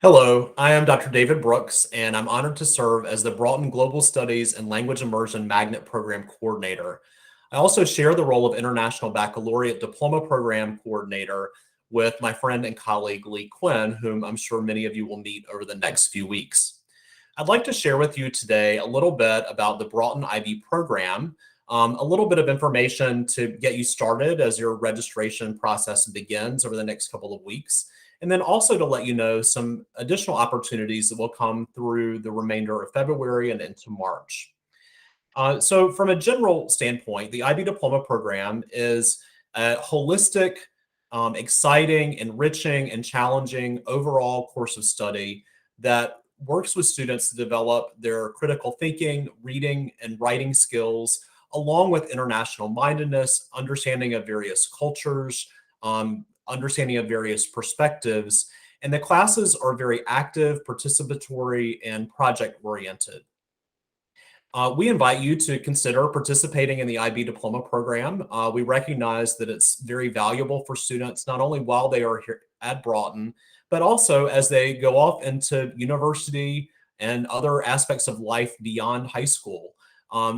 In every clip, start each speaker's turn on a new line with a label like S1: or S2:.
S1: Hello, I am Dr. David Brooks, and I'm honored to serve as the Broughton Global Studies and Language Immersion Magnet Program Coordinator. I also share the role of International Baccalaureate Diploma Program Coordinator with my friend and colleague Lee Quinn, whom I'm sure many of you will meet over the next few weeks. I'd like to share with you today a little bit about the Broughton IB program, a little bit of information to get you started as your registration process begins over the next couple of weeks, and then also to let you know some additional opportunities that will come through the remainder of February and into March. So from a general standpoint, the IB Diploma Program is a holistic, exciting, enriching, and challenging overall course of study that works with students to develop their critical thinking, reading, and writing skills, along with international mindedness, understanding of various cultures, understanding of various perspectives. And the classes are very active, participatory, and project oriented. We invite you to consider participating in the IB Diploma Program. We recognize that it's very valuable for students, not only while they are here at Broughton, but also as they go off into university and other aspects of life beyond high school.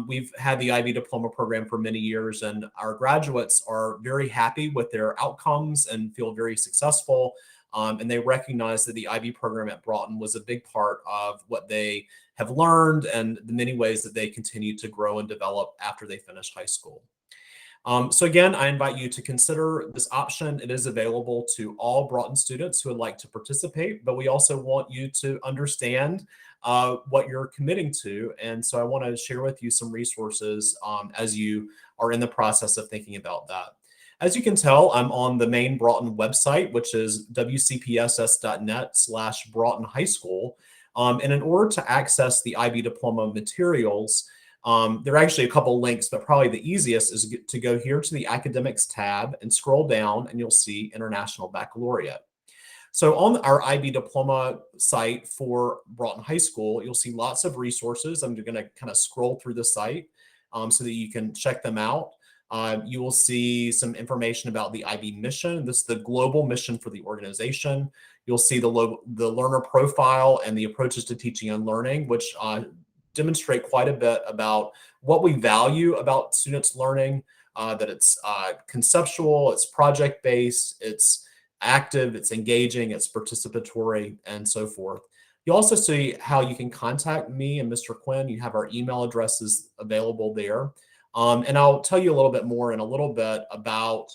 S1: We've had the IB Diploma Program for many years, and our graduates are very happy with their outcomes and feel very successful. And they recognize that the IB program at Broughton was a big part of what they have learned and the many ways that they continue to grow and develop after they finish high school. So again, I invite you to consider this option. It is available to all Broughton students who would like to participate, but we also want you to understand what you're committing to. And so I want to share with you some resources as you are in the process of thinking about that. As you can tell, I'm on the main Broughton website, which is wcpss.net/Broughton High School. And in order to access the IB Diploma materials, there are actually a couple links, but probably the easiest is to go here to the Academics tab and scroll down, and you'll see International Baccalaureate. So on our IB Diploma site for Broughton High School, you'll see lots of resources. I'm going to kind of scroll through the site so that you can check them out. You will see some information about the IB mission. This is the global mission for the organization. You'll see the learner profile and the approaches to teaching and learning, which demonstrate quite a bit about what we value about students learning, that it's conceptual, it's project-based, it's active, it's engaging, it's participatory, and so forth. You also see how you can contact me and Mr. Quinn. You have our email addresses available there. And I'll tell you a little bit more in a little bit about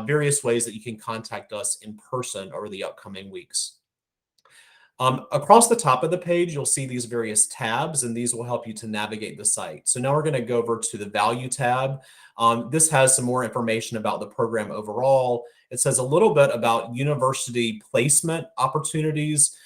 S1: various ways that you can contact us in person over the upcoming weeks. Across the top of the page, you'll see these various tabs, and these will help you to navigate the site. So now we're going to go over to the Value tab. This has some more information about the program overall. It says a little bit about university placement opportunities.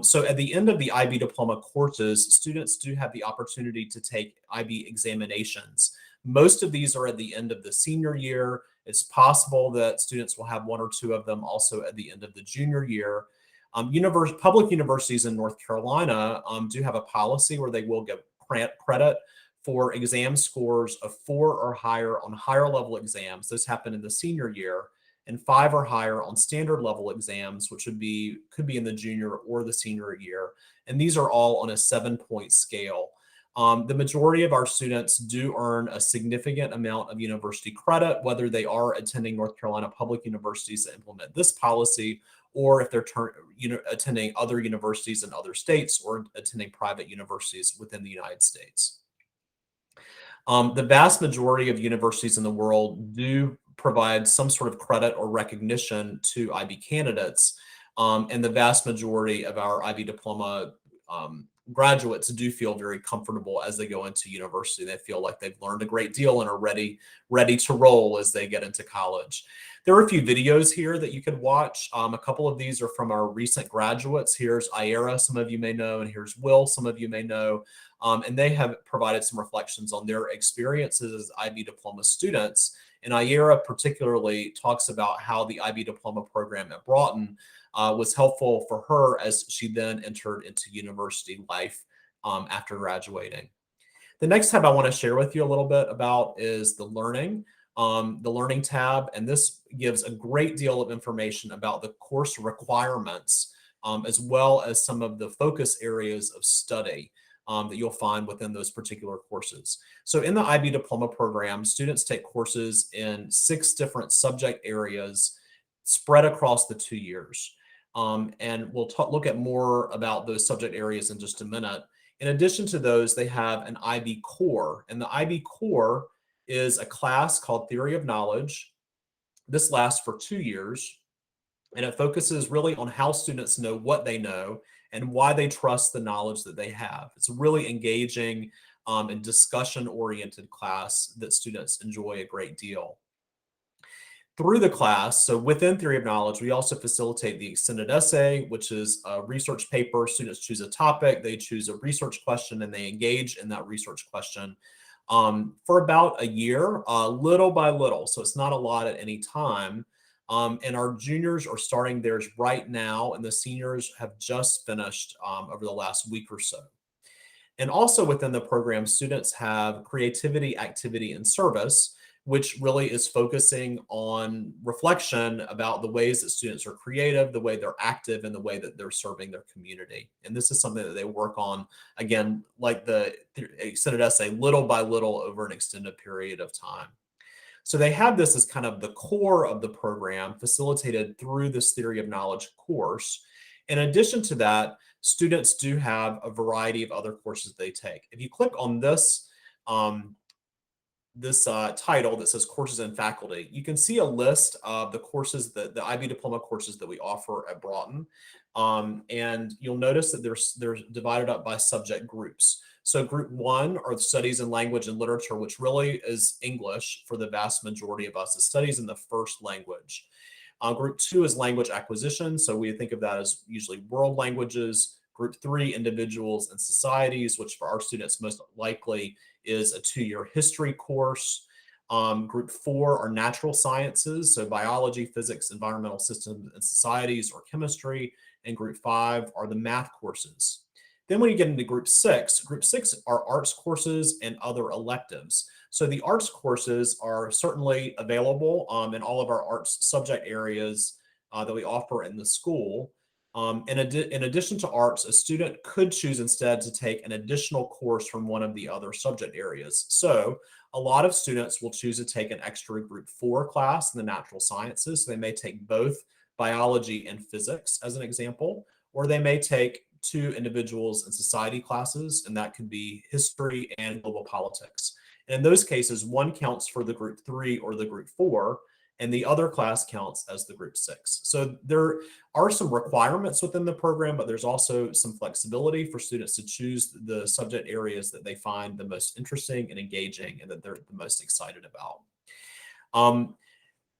S1: So at the end of the IB Diploma courses, students do have the opportunity to take IB examinations. Most of these are at the end of the senior year. It's possible that students will have one or two of them also at the end of the junior year. Public universities in North Carolina do have a policy where they will give credit for exam scores of 4 or higher on higher level exams. This happened in the senior year, and 5 or higher on standard level exams, which could be in the junior or the senior year. And these are all on a 7-point scale. The majority of our students do earn a significant amount of university credit, whether they are attending North Carolina public universities that implement this policy, or if they're attending other universities in other states or attending private universities within the United States. The vast majority of universities in the world do provide some sort of credit or recognition to IB candidates. And the vast majority of our IB Diploma graduates do feel very comfortable as they go into university. They feel like they've learned a great deal and are ready to roll as they get into college. There are a few videos here that you could watch. A couple of these are from our recent graduates. Here's Ira, some of you may know, and here's Will, some of you may know. And they have provided some reflections on their experiences as IB Diploma students. And Ira particularly talks about how the IB Diploma program at Broughton was helpful for her as she then entered into university life after graduating. The next tab I want to share with you a little bit about is the learning tab. And this gives a great deal of information about the course requirements as well as some of the focus areas of study that you'll find within those particular courses. So in the IB diploma program, students take courses in 6 different subject areas spread across the 2 years. And we'll look at more about those subject areas in just a minute. In addition to those, they have an IB core, and the IB core is a class called Theory of Knowledge. This lasts for 2 years, and it focuses really on how students know what they know and why they trust the knowledge that they have. It's a really engaging and discussion-oriented class that students enjoy a great deal. Through the class, so within Theory of Knowledge, we also facilitate the extended essay, which is a research paper. Students choose a topic, they choose a research question, and they engage in that research question for about a year, little by little. So it's not a lot at any time. And our juniors are starting theirs right now, and the seniors have just finished over the last week or so. And also within the program, students have creativity, activity, and service, which really is focusing on reflection about the ways that students are creative, the way they're active, and the way that they're serving their community. And this is something that they work on, again, like the extended essay, little by little over an extended period of time. So they have this as kind of the core of the program facilitated through this Theory of Knowledge course. In addition to that, students do have a variety of other courses they take. If you click on this, title that says courses and faculty, you can see a list of the courses, the IB diploma courses that we offer at Broughton. And you'll notice that they're divided up by subject groups. So group 1 are studies in language and literature, which really is English for the vast majority of us. It studies in the first language. Group 2 is language acquisition. So we think of that as usually world languages. Group 3, individuals and societies, which for our students most likely is a 2-year history course. Group 4 are natural sciences, so biology, physics, environmental systems and societies, or chemistry. And group 5 are the math courses. Then when you get into group 6 are arts courses and other electives. So the arts courses are certainly available in all of our arts subject areas that we offer in the school. In addition to arts, a student could choose instead to take an additional course from one of the other subject areas. So a lot of students will choose to take an extra group 4 class in the natural sciences. So they may take both biology and physics as an example, or they may take 2 individuals and society classes, and that could be history and global politics. And in those cases, one counts for the group 3 or the group 4, and the other class counts as the group 6. So there are some requirements within the program, but there's also some flexibility for students to choose the subject areas that they find the most interesting and engaging and that they're the most excited about.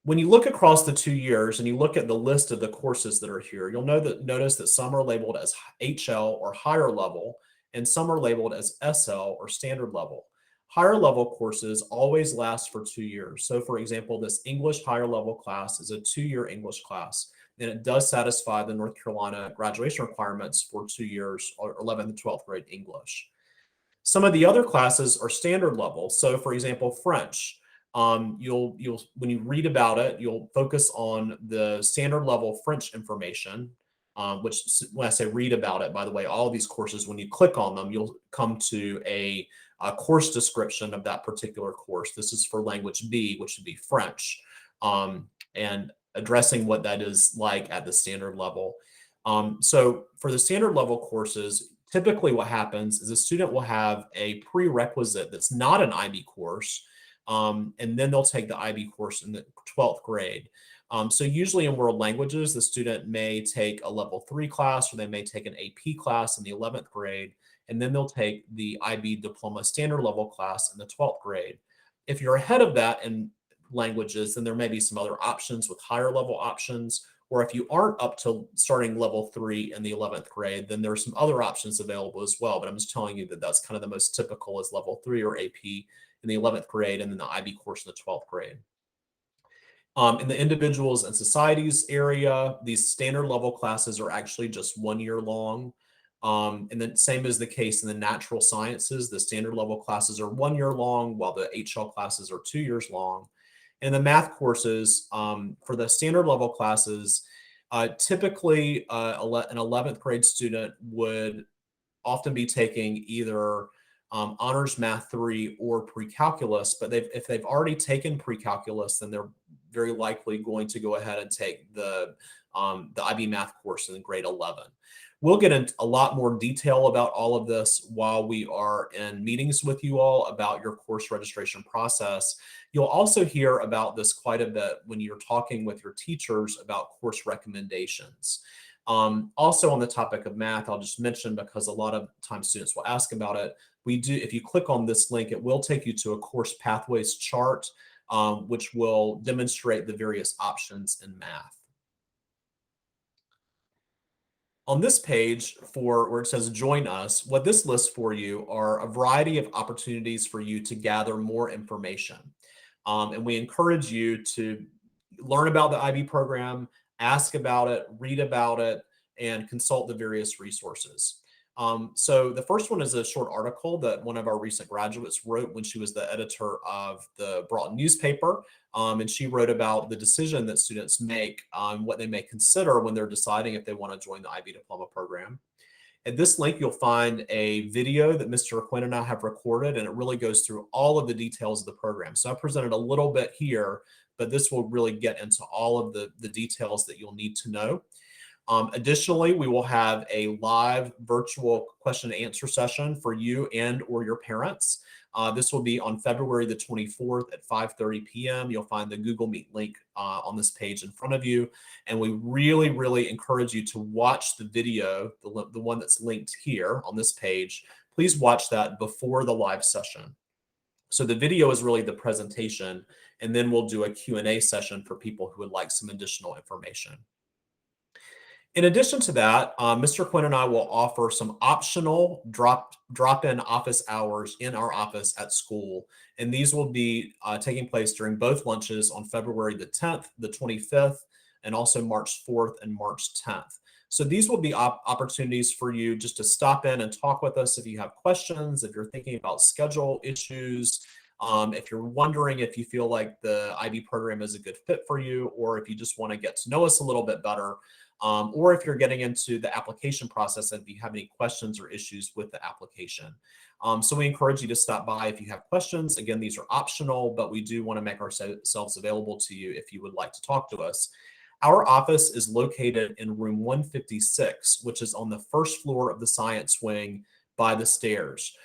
S1: When you look across the 2 years and you look at the list of the courses that are here, you'll notice that some are labeled as HL or higher level, and some are labeled as SL or standard level. Higher level courses always last for 2 years. So for example, this English higher level class is a 2-year English class, and it does satisfy the North Carolina graduation requirements for 2 years, or 11th and 12th grade English. Some of the other classes are standard level. So for example, French, you'll when you read about it, you'll focus on the standard level French information, which when I say read about it, by the way, all of these courses, when you click on them, you'll come to a course description of that particular course. This is for language B, which would be French, and addressing what that is like at the standard level. So for the standard level courses, typically what happens is a student will have a prerequisite that's not an IB course, and then they'll take the IB course in the 12th grade. So usually in world languages, the student may take a level 3 class, or they may take an AP class in the 11th grade, and then they'll take the IB diploma standard level class in the 12th grade. If you're ahead of that in languages, then there may be some other options with higher level options. Or if you aren't up to starting level 3 in the 11th grade, then there are some other options available as well. But I'm just telling you that that's kind of the most typical is level 3 or AP in the 11th grade, and then the IB course in the 12th grade. In the individuals and societies area, these standard level classes are actually just 1 year long. And then same is the case in the natural sciences. The standard level classes are 1 year long, while the HL classes are 2 years long. And the math courses, for the standard level classes, Typically, an 11th grade student would often be taking either honors math 3 or pre-calculus, but if they've already taken pre-calculus, then they're very likely going to go ahead and take the IB math course in grade 11. We'll get into a lot more detail about all of this while we are in meetings with you all about your course registration process. You'll also hear about this quite a bit when you're talking with your teachers about course recommendations. Also on the topic of math, I'll just mention, because a lot of times students will ask about it, we do, if you click on this link, it will take you to a course pathways chart, which will demonstrate the various options in math. On this page, for where it says join us, what this lists for you are a variety of opportunities for you to gather more information. And we encourage you to learn about the IB program, ask about it, read about it, and consult the various resources. So the first one is a short article that one of our recent graduates wrote when she was the editor of the Broughton newspaper. And she wrote about the decision that students make on what they may consider when they're deciding if they want to join the IB diploma program. At this link, you'll find a video that Mr. Quinn and I have recorded, and it really goes through all of the details of the program. So I presented a little bit here, but this will really get into all of the details that you'll need to know. Additionally, we will have a live virtual question and answer session for you and or your parents. This will be on February the 24th at 5:30 p.m. You'll find the Google Meet link on this page in front of you. And we really, really encourage you to watch the video, the one that's linked here on this page. Please watch that before the live session. So the video is really the presentation, and then we'll do a Q&A session for people who would like some additional information. In addition to that, Mr. Quinn and I will offer some optional drop-in office hours in our office at school. And these will be taking place during both lunches on February the 10th, the 25th, and also March 4th and March 10th. So these will be opportunities for you just to stop in and talk with us if you have questions, if you're thinking about schedule issues, if you're wondering if you feel like the IB program is a good fit for you, or if you just want to get to know us a little bit better. Or if you're getting into the application process and if you have any questions or issues with the application. So we encourage you to stop by if you have questions. Again, these are optional, but we do want to make ourselves available to you if you would like to talk to us. Our office is located in room 156, which is on the first floor of the science wing by the stairs.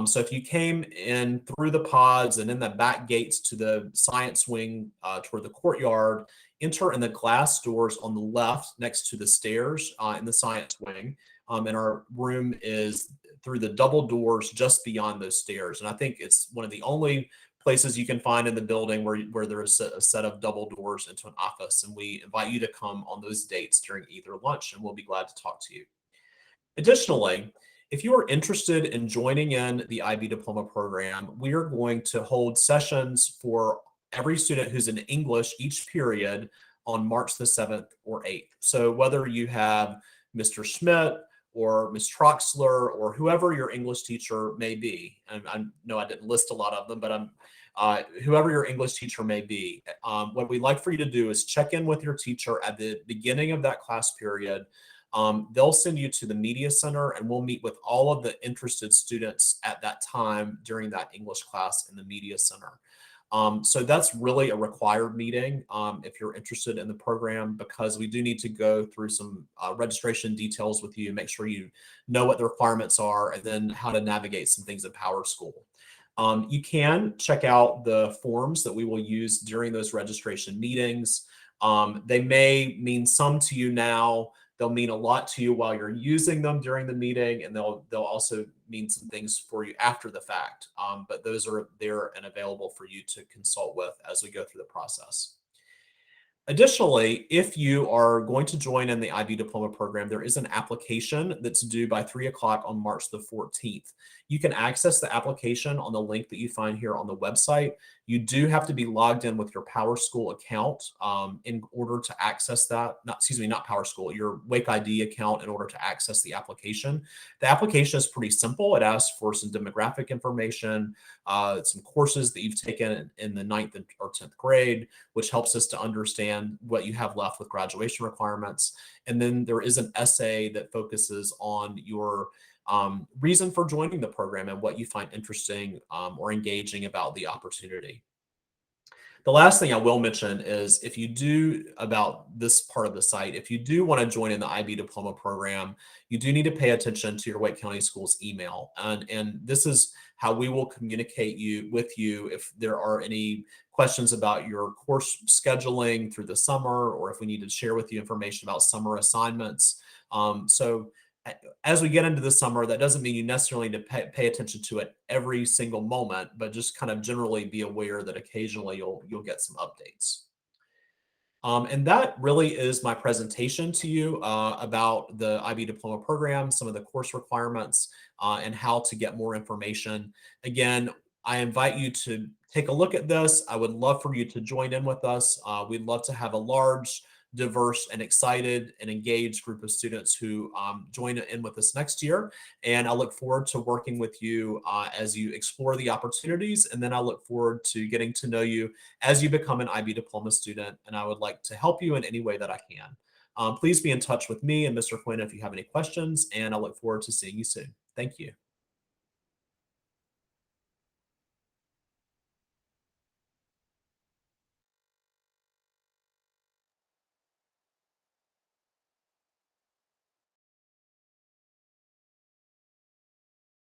S1: So if you came in through the pods and in the back gates to the science wing toward the courtyard, enter in the glass doors on the left next to the stairs in the science wing. And our room is through the double doors just beyond those stairs. And I think it's one of the only places you can find in the building where there is a set of double doors into an office. And we invite you to come on those dates during either lunch, and we'll be glad to talk to you. Additionally, if you are interested in joining in the IB diploma program, we are going to hold sessions for every student who's in English each period on March the 7th or 8th. So whether you have Mr. Schmidt or Ms. Troxler or whoever your English teacher may be, and I know I didn't list a lot of them, but whoever your English teacher may be, what we'd like for you to do is check in with your teacher at the beginning of that class period. They'll send you to the media center, and we'll meet with all of the interested students at that time during that English class in the media center. So that's really a required meeting if you're interested in the program, because we do need to go through some registration details with you, make sure you know what the requirements are, and then how to navigate some things at PowerSchool. You can check out the forms that we will use during those registration meetings. They may mean some to you now. They'll mean a lot to you while you're using them during the meeting, and they'll also mean some things for you after the fact. But those are there and available for you to consult with as we go through the process. Additionally, if you are going to join in the IB diploma program, there is an application that's due by 3 o'clock on March the 14th. You can access the application on the link that you find here on the website. You do have to be logged in with your PowerSchool account in order to access that. Not, excuse me, not PowerSchool, your Wake ID account in order to access the application. The application is pretty simple. It asks for some demographic information, some courses that you've taken in the ninth or 10th grade, which helps us to understand what you have left with graduation requirements. And then there is an essay that focuses on your reason for joining the program and what you find interesting or engaging about the opportunity. The last thing I will mention is if you do about this part of the site, if you do want to join in the IB diploma program, you do need to pay attention to your Wake County Schools email. And this is how we will communicate with you if there are any questions about your course scheduling through the summer, or if we need to share with you information about summer assignments. So as we get into the summer, that doesn't mean you necessarily need to pay attention to it every single moment, but just kind of generally be aware that occasionally you'll get some updates. And that really is my presentation to you about the IB Diploma program, some of the course requirements, and how to get more information. Again, I invite you to take a look at this. I would love for you to join in with us. We'd love to have a large, diverse, and excited and engaged group of students who join in with us next year. And I look forward to working with you as you explore the opportunities. And then I look forward to getting to know you as you become an IB Diploma student. And I would like to help you in any way that I can. Please be in touch with me and Mr. Quinn if you have any questions. And I look forward to seeing you soon. Thank you.